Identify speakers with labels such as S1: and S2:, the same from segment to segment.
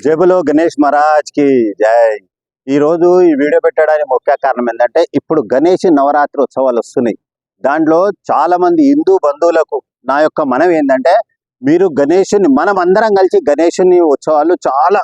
S1: జేబులో గణేష్ మహారాజ్ కి జై. ఈ రోజు ఈ వీడియో పెట్టడానికి ముఖ్య కారణం ఏంటంటే ఇప్పుడు గణేష్ నవరాత్రి ఉత్సవాలు వస్తున్నాయి. దాంట్లో చాలా మంది హిందూ బంధువులకు నా యొక్క మనవి ఏంటంటే మీరు గణేషుని మనం అందరం కలిసి గణేషుని ఉత్సవాలు చాలా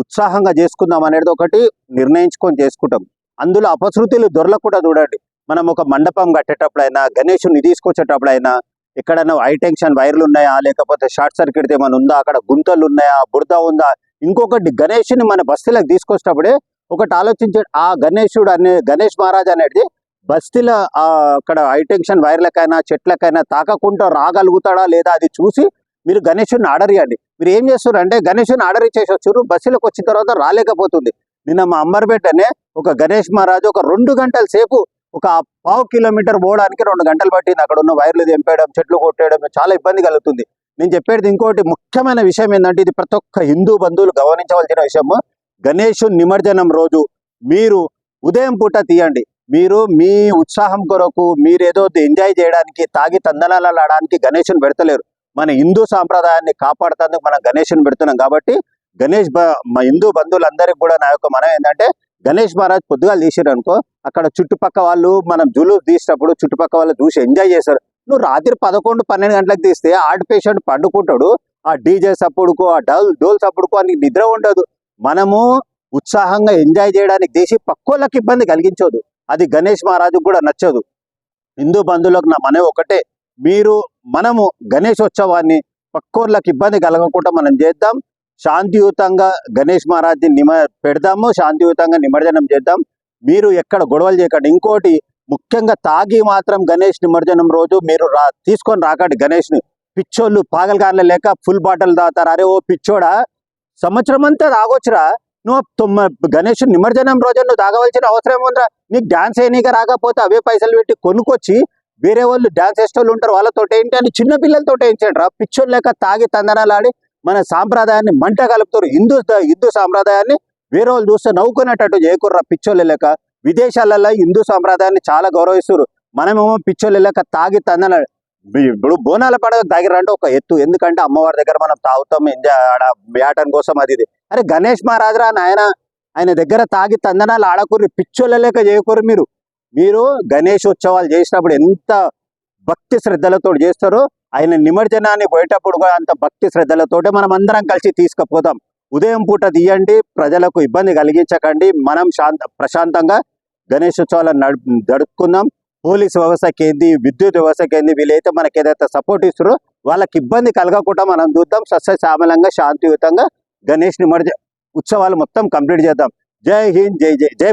S1: ఉత్సాహంగా చేసుకుందాం అనేది ఒకటి నిర్ణయించుకొని చేసుకుంటాం. అందులో అపశృతులు దొరలకుండా చూడండి. మనం ఒక మండపం కట్టేటప్పుడైనా గణేషుని తీసుకొచ్చేటప్పుడైనా ఎక్కడైనా హై టెన్షన్ వైర్లు ఉన్నాయా, లేకపోతే షార్ట్ సర్క్యూట్ ఏమైనా ఉందా, అక్కడ గుంతలు ఉన్నాయా, బురద ఉందా, ఇంకొకటి గణేషుని మన బస్తీలకు తీసుకొచ్చేటప్పుడే ఒకటి ఆలోచించే ఆ గణేష్ మహారాజ్ అనేది బస్తీల అక్కడ హై టెన్షన్ వైర్లకైనా చెట్లకైనా తాకకుండా రాగలుగుతాడా లేదా అది చూసి మీరు గణేషుని ఆర్డర్ ఇవ్వండి. మీరు ఏం చేస్తారు అంటే గణేషుని ఆర్డర్ ఇచ్చేసి వచ్చారు, బస్సులకు వచ్చిన తర్వాత రాలేకపోతుంది. నిన్న మా అంబర్పేటనే ఒక గణేష్ మహారాజ్ ఒక 2 గంటల సేపు ఒక 1/2 కిలోమీటర్ పోవడానికి 2 గంటలు పట్టింది. అక్కడ ఉన్న వైర్లు తెంపేయడం, చెట్లు కొట్టేయడం చాలా ఇబ్బంది కలుగుతుంది. నేను చెప్పేది ఇంకోటి ముఖ్యమైన విషయం ఏంటంటే ఇది ప్రతి ఒక్క హిందూ బంధువులు గమనించవలసిన విషయము. గణేష్ నిమజ్జనం రోజు మీరు ఉదయం పూట తీయండి. మీరు మీ ఉత్సాహం కొరకు మీరేదో ఎంజాయ్ చేయడానికి తాగి తందనాలు ఆడడానికి గణేషుని పెడతలేరు. మన హిందూ సాంప్రదాయాన్ని కాపాడుతందుకు మనం గణేషుని పెడుతున్నాం. కాబట్టి మా హిందూ బంధువులందరికీ కూడా నా యొక్క మనం ఏంటంటే గణేష్ మహారాజ్ పొద్దుగాలు తీసారు అనుకో, అక్కడ చుట్టుపక్క వాళ్ళు మనం జులూస్ తీసినప్పుడు చుట్టుపక్క వాళ్ళు చూసి ఎంజాయ్ చేస్తారు. నువ్వు రాత్రి 11-12 గంటలకు తీస్తే హార్ట్ పేషెంట్ పండుకుంటాడు. ఆ డీజే సప్పుడుకో, ఆ డోల్ సప్పుడుకో అని నిద్ర ఉండదు. మనము ఉత్సాహంగా ఎంజాయ్ చేయడానికి తీసి పక్కోళ్ళకి ఇబ్బంది కలిగించదు. అది గణేష్ మహారాజుకు కూడా నచ్చదు. హిందూ బంధువులకు నా మనవి ఒకటే, మనము గణేష్ ఉత్సవాన్ని పక్కోళ్ళకి ఇబ్బంది కలగకుండా మనం చేద్దాం. శాంతియుతంగా గణేష్ మహారాజ్ని పెడదాము, శాంతియుతంగా నిమజ్జనం చేద్దాం. మీరు ఎక్కడ గొడవలు చేయకండి. ఇంకోటి ముఖ్యంగా తాగి మాత్రం గణేష్ నిమజ్జనం రోజు మీరు తీసుకొని రాకండి గణేష్ని. పిచ్చోళ్ళు పాగలగాన్ల లేక ఫుల్ బాటిల్ తాగుతారు. అరే ఓ పిచ్చోడా, సంవత్సరం అంతా తాగొచ్చురా, నువ్వు గణేష్ నిమజ్జనం రోజు నువ్వు తాగవలసిన అవసరం ఉందా? నీకు డాన్స్ వేయనీక రాకపోతే అవే పైసలు పెట్టి కొనుక్కొచ్చి వేరే వాళ్ళు డాన్స్ వేసేవాళ్ళు ఉంటారు, వాళ్ళతో ఏంటి అని చిన్న పిల్లలతో ఏంటండి రా. పిచ్చోళ్ళు లేక తాగి తందనాలు ఆడి మన సాంప్రదాయాన్ని మంట కలుపుతారు. హిందూ సాంప్రదాయాన్ని వేరే వాళ్ళు చూస్తే నవ్వుకునేటట్టు చేయకుర్రా పిచ్చోళ్ళు లేక. విదేశాలలో హిందూ సాంప్రదాయాన్ని చాలా గౌరవిస్తారు. మనమేమో పిచ్చోళ్ళు లేక తాగి తందనాలు. ఇప్పుడు బోనాల పండుగ తాగిరంటే ఒక ఎత్తు, ఎందుకంటే అమ్మవారి దగ్గర మనం తాగుతాం, ఎంజాయ్ ఆడ వేయటం కోసం అది ఇది. అరే గణేష్ మహారాజ్ రా నాయన, ఆయన దగ్గర తాగి తందనాలు ఆడకూర్రి, పిచ్చోళ్ళ లేక చేయకూరు. మీరు గణేష్ ఉత్సవాలు చేసినప్పుడు ఎంత భక్తి శ్రద్ధలతో చేస్తారో ఆయన నిమజ్జనాన్ని పోయేటప్పుడు కూడా అంత భక్తి శ్రద్ధలతోటే మనం అందరం కలిసి తీసుకుపోతాం. ఉదయం పూట తీయండి, ప్రజలకు ఇబ్బంది కలిగించకండి. మనం ప్రశాంతంగా గణేష్ ఉత్సవాలను జరుపుకుందాం. పోలీస్ వ్యవస్థకి ఏంది, విద్యుత్ వ్యవస్థకి ఏంది, వీళ్ళైతే మనకి ఏదైతే సపోర్ట్ ఇస్తారో వాళ్ళకి ఇబ్బంది కలగకుండా మనం చూద్దాం. సస్యశ్యామలంగా శాంతియుతంగా గణేష్ నిమజ్జన ఉత్సవాలు మొత్తం కంప్లీట్ చేద్దాం. జై హింద్, జై జై జై.